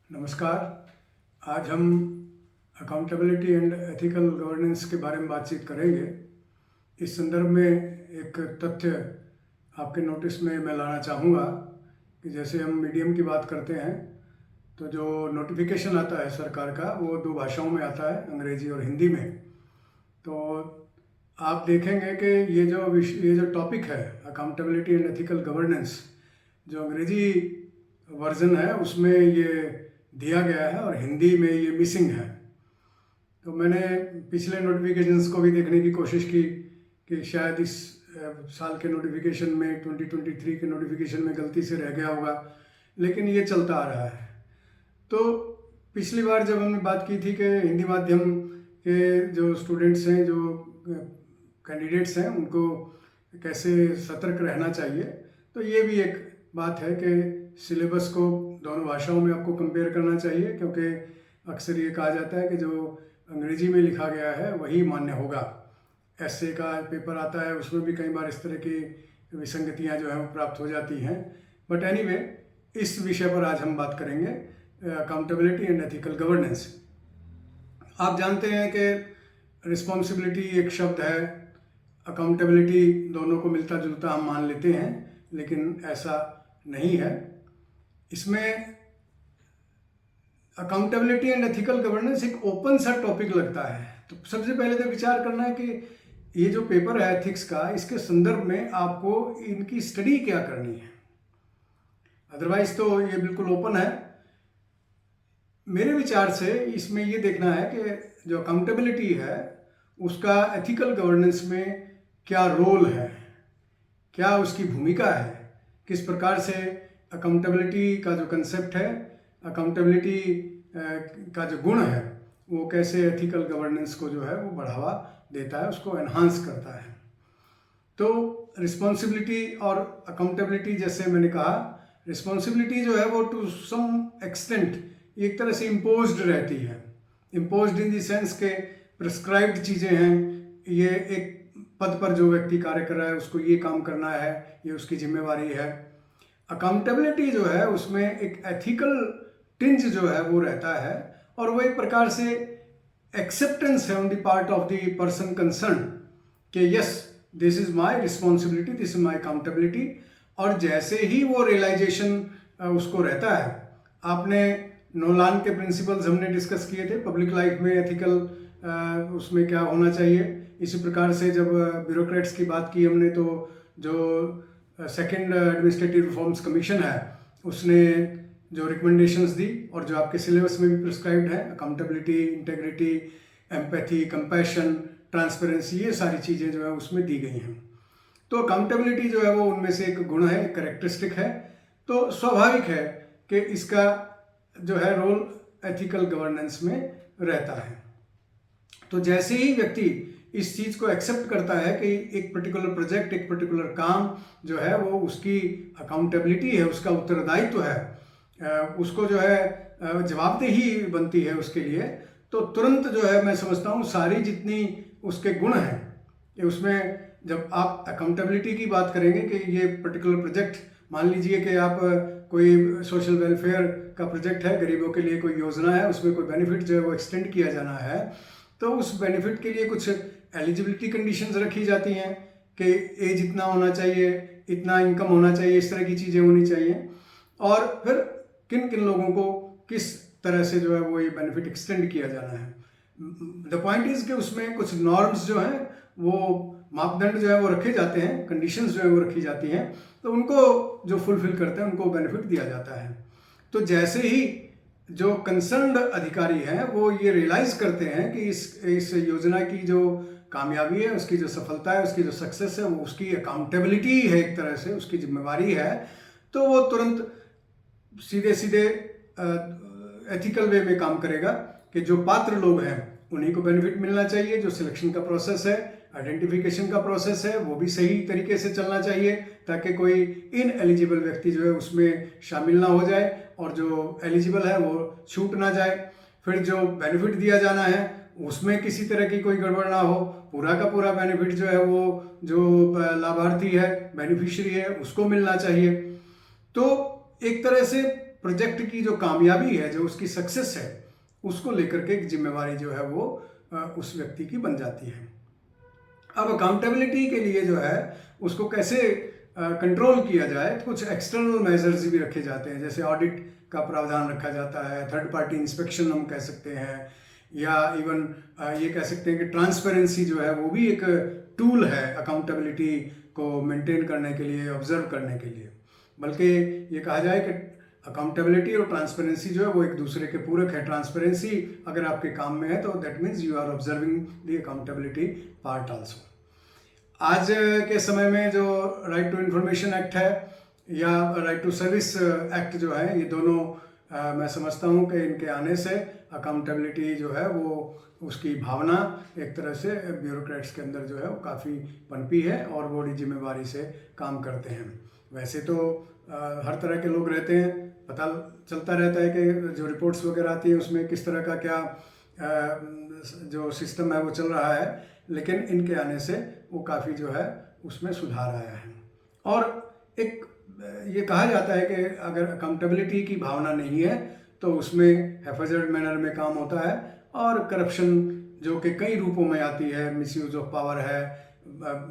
नमस्कार। आज हम अकाउंटेबिलिटी एंड एथिकल गवर्नेंस के बारे में बातचीत करेंगे। इस संदर्भ में एक तथ्य आपके नोटिस में मैं लाना चाहूँगा कि जैसे हम मीडियम की बात करते हैं तो जो नोटिफिकेशन आता है सरकार का वो दो भाषाओं में आता है, अंग्रेजी और हिंदी में। तो आप देखेंगे कि ये जो टॉपिक है अकाउंटेबिलिटी एंड एथिकल गवर्नेंस, जो अंग्रेजी वर्जन है उसमें ये दिया गया है और हिंदी में ये मिसिंग है। तो मैंने पिछले नोटिफिकेशंस को भी देखने की कोशिश की कि शायद इस साल के नोटिफिकेशन में 2023 के नोटिफिकेशन में गलती से रह गया होगा, लेकिन ये चलता आ रहा है। तो पिछली बार जब हमने बात की थी कि हिंदी माध्यम के जो स्टूडेंट्स हैं, जो कैंडिडेट्स हैं, उनको कैसे सतर्क रहना चाहिए, तो ये भी एक बात है कि सिलेबस को दोनों भाषाओं में आपको कंपेयर करना चाहिए, क्योंकि अक्सर ये कहा जाता है कि जो अंग्रेजी में लिखा गया है वही मान्य होगा। एसए का पेपर आता है, उसमें भी कई बार इस तरह की विसंगतियां जो हैं वो प्राप्त हो जाती हैं। बट एनीवे, इस विषय पर आज हम बात करेंगे, अकाउंटेबिलिटी एंड एथिकल गवर्नेंस। आप जानते हैं कि रिस्पॉन्सिबिलिटी एक शब्द है, अकाउंटेबिलिटी दोनों को मिलता जुलता हम मान लेते हैं, लेकिन ऐसा नहीं है। इसमें अकाउंटेबिलिटी एंड एथिकल गवर्नेंस एक ओपन सा टॉपिक लगता है। तो सबसे पहले तो विचार करना है कि ये जो पेपर है एथिक्स का, इसके संदर्भ में आपको इनकी स्टडी क्या करनी है। अदरवाइज तो ये बिल्कुल ओपन है। मेरे विचार से इसमें ये देखना है कि जो अकाउंटेबिलिटी है उसका एथिकल गवर्नेंस में क्या रोल है, क्या उसकी भूमिका है, किस प्रकार से अकाउंटेबिलिटी का जो कंसेप्ट है, अकाउंटेबिलिटी का जो गुण है, वो कैसे एथिकल गवर्नेंस को जो है वो बढ़ावा देता है, उसको एनहांस करता है। तो रिस्पॉन्सिबिलिटी और अकाउंटेबिलिटी, जैसे मैंने कहा, रिस्पॉन्सिबिलिटी जो है वो टू सम एक्सटेंट एक तरह से इम्पोज्ड रहती है। इम्पोज्ड इन द सेंस के प्रिस्क्राइब्ड चीज़ें हैं। ये एक पद पर जो व्यक्ति कार्य कर रहा है उसको ये काम करना है, ये उसकी जिम्मेवारी है। अकाउंटेबिलिटी जो है उसमें एक एथिकल टिंज जो है वो रहता है, और वो एक प्रकार से एक्सेप्टेंस है on the part of the person concern कि yes, this is my responsibility, this is my accountability. और जैसे ही वो रियलाइजेशन उसको रहता है, आपने नोलान के प्रिंसिपल्स हमने डिस्कस किए थे पब्लिक लाइफ में एथिकल उसमें क्या होना चाहिए। इसी प्रकार से जब ब्यूरोक्रेट्स की बात की हमने, तो जो सेकेंड एडमिनिस्ट्रेटिव रिफॉर्म्स कमीशन है उसने जो रिकमेंडेशंस दी और जो आपके सिलेबस में भी प्रिस्क्राइब्ड है, accountability, integrity, empathy, compassion, transparency, ये सारी चीज़ें जो है उसमें दी गई हैं। तो अकाउंटेबिलिटी जो है वो उनमें से एक गुण है, एक कैरेक्टरिस्टिक है। तो स्वाभाविक है कि इसका जो है रोल एथिकल गवर्नेंस में रहता है। तो जैसे ही व्यक्ति इस चीज़ को एक्सेप्ट करता है कि एक पर्टिकुलर प्रोजेक्ट, एक पर्टिकुलर काम जो है वो उसकी अकाउंटेबिलिटी है, उसका उत्तरदायित्व है, उसको जो है जवाबदेही बनती है उसके लिए, तो तुरंत जो है मैं समझता हूँ सारी जितनी उसके गुण हैं, ये उसमें जब आप अकाउंटेबिलिटी की बात करेंगे कि ये पर्टिकुलर प्रोजेक्ट, मान लीजिए कि आप कोई सोशल वेलफेयर का प्रोजेक्ट है, गरीबों के लिए कोई योजना है, उसमें कोई बेनिफिट जो है वो एक्सटेंड किया जाना है, तो उस बेनिफिट के लिए कुछ एलिजिबिलिटी कंडीशंस रखी जाती हैं कि एज इतना होना चाहिए, इतना इनकम होना चाहिए, इस तरह की चीज़ें होनी चाहिए। और फिर किन किन लोगों को किस तरह से जो है वो ये बेनिफिट एक्सटेंड किया जाना है। द पॉइंट इज़ कि उसमें कुछ नॉर्म्स जो हैं, वो मापदंड जो है वो रखे जाते हैं, कंडीशंस जो है वो रखी जाती हैं, तो उनको जो फुलफिल करते हैं उनको बेनिफिट दिया जाता है। तो जैसे ही जो कंसर्न्ड अधिकारी हैं वो ये रियलाइज़ करते हैं कि इस योजना की जो कामयाबी है, उसकी जो सफलता है, उसकी जो सक्सेस है, वो उसकी अकाउंटेबिलिटी है, एक तरह से उसकी जिम्मेवारी है, तो वो तुरंत सीधे सीधे एथिकल वे में काम करेगा कि जो पात्र लोग हैं उन्हीं को बेनिफिट मिलना चाहिए। जो सिलेक्शन का प्रोसेस है, आइडेंटिफिकेशन का प्रोसेस है, वो भी सही तरीके से चलना चाहिए, ताकि कोई इन एलिजिबल व्यक्ति जो है उसमें शामिल ना हो जाए और जो एलिजिबल है वो छूट ना जाए। फिर जो बेनिफिट दिया जाना है उसमें किसी तरह की कोई गड़बड़ ना हो, पूरा का पूरा बेनिफिट जो है वो जो लाभार्थी है, बेनिफिशियरी है, उसको मिलना चाहिए। तो एक तरह से प्रोजेक्ट की जो कामयाबी है, जो उसकी सक्सेस है, उसको लेकर के एक जिम्मेवारी जो है वो उस व्यक्ति की बन जाती है। अब अकाउंटेबिलिटी के लिए जो है उसको कैसे कंट्रोल किया जाए, तो कुछ एक्सटर्नल मेजर्स भी रखे जाते हैं, जैसे ऑडिट का प्रावधान रखा जाता है, थर्ड पार्टी इंस्पेक्शन हम कह सकते हैं, या इवन ये कह सकते हैं कि ट्रांसपेरेंसी जो है वो भी एक टूल है अकाउंटेबिलिटी को मेंटेन करने के लिए, ऑब्जर्व करने के लिए। बल्कि ये कहा जाए कि अकाउंटेबिलिटी और ट्रांसपेरेंसी जो है वो एक दूसरे के पूरक है। ट्रांसपेरेंसी अगर आपके काम में है तो that means you are observing the accountability part also. आज के समय में जो राइट टू इंफॉर्मेशन एक्ट है या राइट टू सर्विस एक्ट जो है, ये दोनों मैं समझता हूँ कि इनके आने से अकाउंटेबिलिटी जो है वो उसकी भावना एक तरह से ब्यूरोक्रेट्स के अंदर जो है वो काफ़ी पनपी है और बड़ी जिम्मेवारी से काम करते हैं। वैसे तो हर तरह के लोग रहते हैं, पता चलता रहता है कि जो रिपोर्ट्स वगैरह आती है उसमें किस तरह का क्या जो सिस्टम है वो चल रहा है, लेकिन इनके आने से वो काफ़ी जो है उसमें सुधार आया है। और एक ये कहा जाता है कि अगर अकाउंटेबिलिटी की भावना नहीं है तो उसमें हैफेजर्ड मैनर में काम होता है, और करप्शन जो कि कई रूपों में आती है, मिसयूज ऑफ पावर है,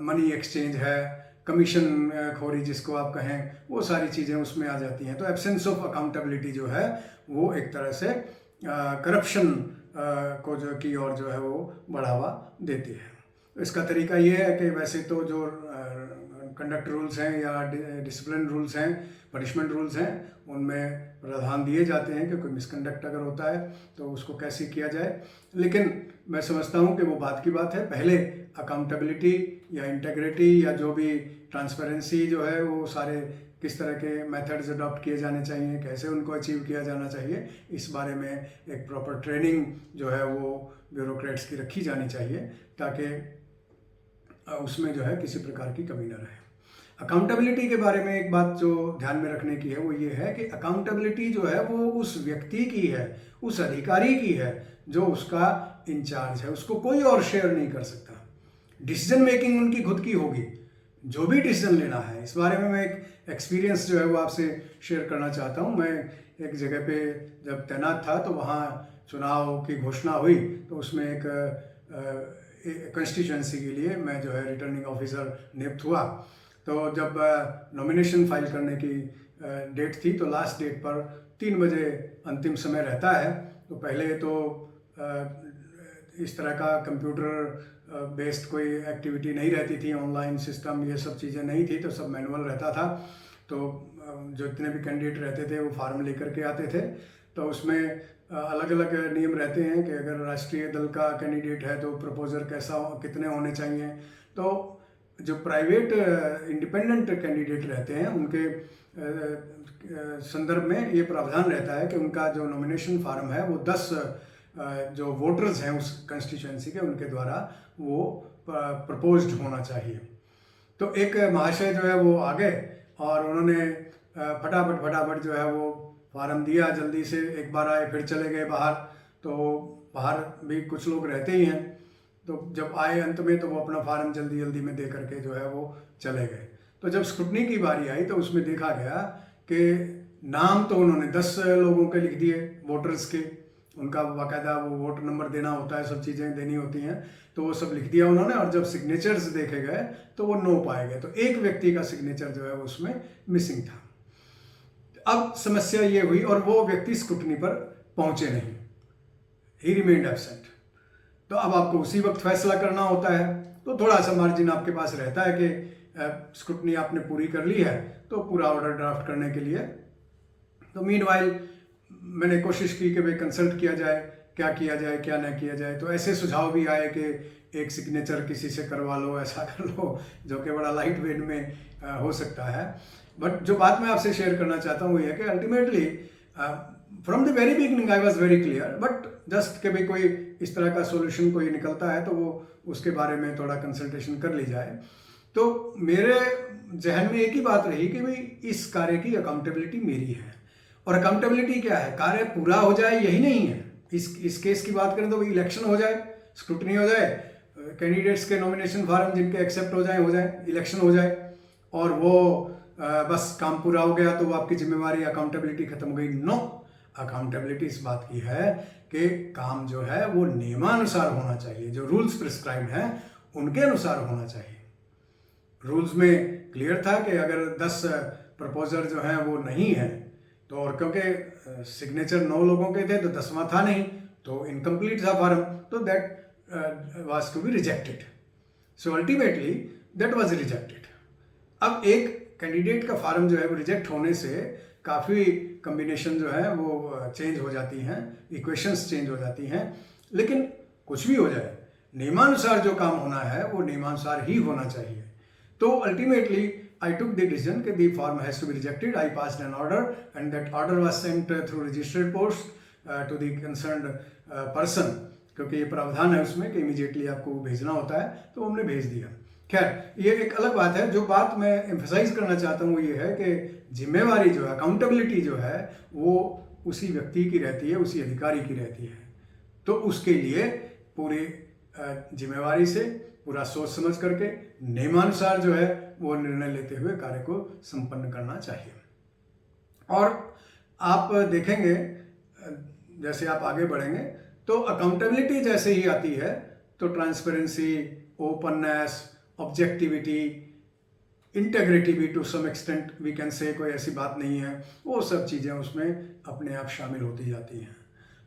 मनी एक्सचेंज है, कमीशन खोरी जिसको आप कहें, वो सारी चीज़ें उसमें आ जाती हैं। तो एब्सेंस ऑफ अकाउंटेबिलिटी जो है वो एक तरह से करप्शन को जो की ओर जो है वो बढ़ावा देती है। इसका तरीका ये है कि वैसे तो जो कंडक्ट रूल्स हैं या डिसिप्लिन रूल्स हैं, पनिशमेंट रूल्स हैं, उनमें प्रावधान दिए जाते हैं कि कोई मिसकंडक्ट अगर होता है तो उसको कैसे किया जाए, लेकिन मैं समझता हूँ कि वो बात की बात है। पहले अकाउंटेबिलिटी या इंटेग्रिटी या जो भी ट्रांसपेरेंसी जो है वो सारे किस तरह के मेथड्स अडॉप्ट किए जाने चाहिए, कैसे उनको अचीव किया जाना चाहिए, इस बारे में एक प्रॉपर ट्रेनिंग जो है वो ब्यूरोक्रेट्स की रखी जानी चाहिए, ताकि उसमें जो है किसी प्रकार की कमी न रहे। अकाउंटेबिलिटी के बारे में एक बात जो ध्यान में रखने की है वो ये है कि अकाउंटेबिलिटी जो है वो उस व्यक्ति की है, उस अधिकारी की है जो उसका इंचार्ज है, उसको कोई और शेयर नहीं कर सकता। डिसीजन मेकिंग उनकी खुद की होगी, जो भी डिसीजन लेना है। इस बारे में मैं एक एक्सपीरियंस जो है वो आपसे शेयर करना चाहता हूँ। मैं एक जगह पे जब तैनात था तो वहाँ चुनाव की घोषणा हुई, तो उसमें एक कंस्टिट्यूएंसी के लिए मैं जो है रिटर्निंग ऑफिसर नियुक्त हुआ। तो जब नॉमिनेशन फाइल करने की डेट थी तो लास्ट डेट पर 3 बजे अंतिम समय रहता है। तो पहले तो इस तरह का कंप्यूटर बेस्ड कोई एक्टिविटी नहीं रहती थी, ऑनलाइन सिस्टम ये सब चीज़ें नहीं थी, तो सब मैनुअल रहता था। तो जो जितने भी कैंडिडेट रहते थे वो फार्म लेकर के आते थे। तो उसमें अलग अलग नियम रहते हैं कि अगर राष्ट्रीय दल का कैंडिडेट है तो प्रपोजर कैसा कितने होने चाहिए। तो जो प्राइवेट इंडिपेंडेंट कैंडिडेट रहते हैं उनके संदर्भ में ये प्रावधान रहता है कि उनका जो नॉमिनेशन फार्म है वो 10 जो वोटर्स हैं उस कंस्टिट्यूएंसी के, उनके द्वारा वो प्रपोज्ड होना चाहिए। तो एक महाशय जो है वो आ गए और उन्होंने फटाफट जो है वो फार्म दिया, जल्दी से एक बार आए फिर चले गए बाहर। तो बाहर भी कुछ लोग रहते ही हैं, तो जब आए अंत में तो वो अपना फार्म जल्दी में दे करके जो है वो चले गए। तो जब स्क्रूटनी की बारी आई तो उसमें देखा गया कि नाम तो उन्होंने 10 लोगों के लिख दिए, वोटर्स के, उनका बाकायदा वो वोट नंबर देना होता है, सब चीज़ें देनी होती हैं, तो वो सब लिख दिया उन्होंने। और जब सिग्नेचर्स देखे गए तो वो 9 पाए गए, तो एक व्यक्ति का सिग्नेचर जो है वो उसमें मिसिंग था। अब समस्या ये हुई और वो व्यक्ति स्क्रूटनी पर पहुंचे नहीं, ही रिमेन्ड एब्सेंट। तो अब आपको उसी वक्त फैसला करना होता है, तो थोड़ा सा मार्जिन आपके पास रहता है कि स्क्रूटनी आपने पूरी कर ली है तो पूरा ऑर्डर ड्राफ्ट करने के लिए। तो मीनवाइल मैंने कोशिश की कि भाई कंसल्ट किया जाए, क्या किया जाए क्या ना किया जाए। तो ऐसे सुझाव भी आए कि एक सिग्नेचर किसी से करवा लो, ऐसा कर लो, जो कि बड़ा लाइट वेट में हो सकता है। बट जो बात मैं आपसे शेयर करना चाहता हूँ वो ये है कि ultimately from the very beginning I was very clear, but just कि भाई कोई इस तरह का सोल्यूशन कोई निकलता है तो वो उसके बारे में थोड़ा कंसल्टेशन कर ली जाए। तो मेरे जहन में एक ही बात रही कि भाई इस कार्य की अकाउंटेबिलिटी मेरी है। और अकाउंटेबिलिटी क्या है, कार्य पूरा हो जाए यही नहीं है। इस केस की बात करें तो भाई इलेक्शन हो जाए, स्क्रूटनी हो जाए, कैंडिडेट्स के नॉमिनेशन फार्म जिनके एक्सेप्ट हो जाए, इलेक्शन हो जाए, और वो बस काम पूरा हो गया तो वो आपकी जिम्मेवारी, अकाउंटेबिलिटी खत्म हो गई। नो, अकाउंटेबिलिटी इस बात की है कि काम जो है वो नियमानुसार होना चाहिए, जो रूल्स प्रिस्क्राइब हैं उनके अनुसार होना चाहिए। रूल्स में क्लियर था कि अगर 10 प्रपोजर जो हैं वो नहीं है तो, और क्योंकि सिग्नेचर 9 लोगों के थे तो 10वां था नहीं, तो इनकम्प्लीट था फॉर्म, तो that was to be rejected. So ultimately that was rejected. अब एक कैंडिडेट का फॉर्म जो है वो रिजेक्ट होने से काफ़ी कम्बिनेशन जो है वो चेंज हो जाती हैं, इक्वेशंस चेंज हो जाती हैं, लेकिन कुछ भी हो जाए नियमानुसार जो काम होना है वो नियमानुसार ही होना चाहिए। तो ultimately I took the decision that the form has to be rejected. I passed an order and that order was sent through registered post to the concerned person, क्योंकि ये प्रावधान है उसमें कि इमीडिएटली आपको भेजना होता है, तो हमने भेज दिया। खैर ये एक अलग बात है। जो बात मैं एम्फेसाइज करना चाहता हूँ वो ये है कि जिम्मेवारी जो है, अकाउंटेबिलिटी जो है वो उसी व्यक्ति की रहती है, उसी अधिकारी की रहती है। तो उसके लिए पूरी जिम्मेवारी से, पूरा सोच समझ करके नियमानुसार जो है वो निर्णय लेते हुए कार्य को संपन्न करना चाहिए। और आप देखेंगे जैसे आप आगे बढ़ेंगे तो अकाउंटेबिलिटी जैसे ही आती है तो ट्रांसपेरेंसी, ओपननेस, ऑब्जेक्टिविटी, इंटेग्रिटी भी to some extent we can say, कोई ऐसी बात नहीं है, वो सब चीज़ें उसमें अपने आप शामिल होती जाती हैं।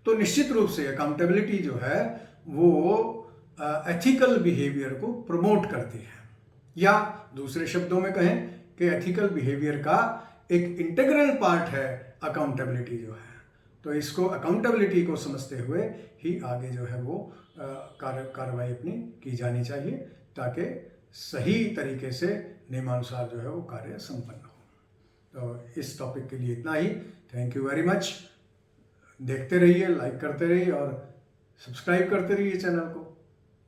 तो निश्चित रूप से अकाउंटेबिलिटी जो है वो एथिकल बिहेवियर को प्रमोट करती है, या दूसरे शब्दों में कहें कि एथिकल बिहेवियर का एक इंटीग्रल पार्ट है अकाउंटेबिलिटी जो है। तो इसको, अकाउंटेबिलिटी को समझते हुए ही आगे जो है वो कार्रवाई अपनी की जानी चाहिए, ताकि सही तरीके से नियमानुसार जो है वो कार्य संपन्न हो। तो इस टॉपिक के लिए इतना ही। Thank you very much. देखते रहिए, लाइक करते रहिए और सब्सक्राइब करते रहिए चैनल को।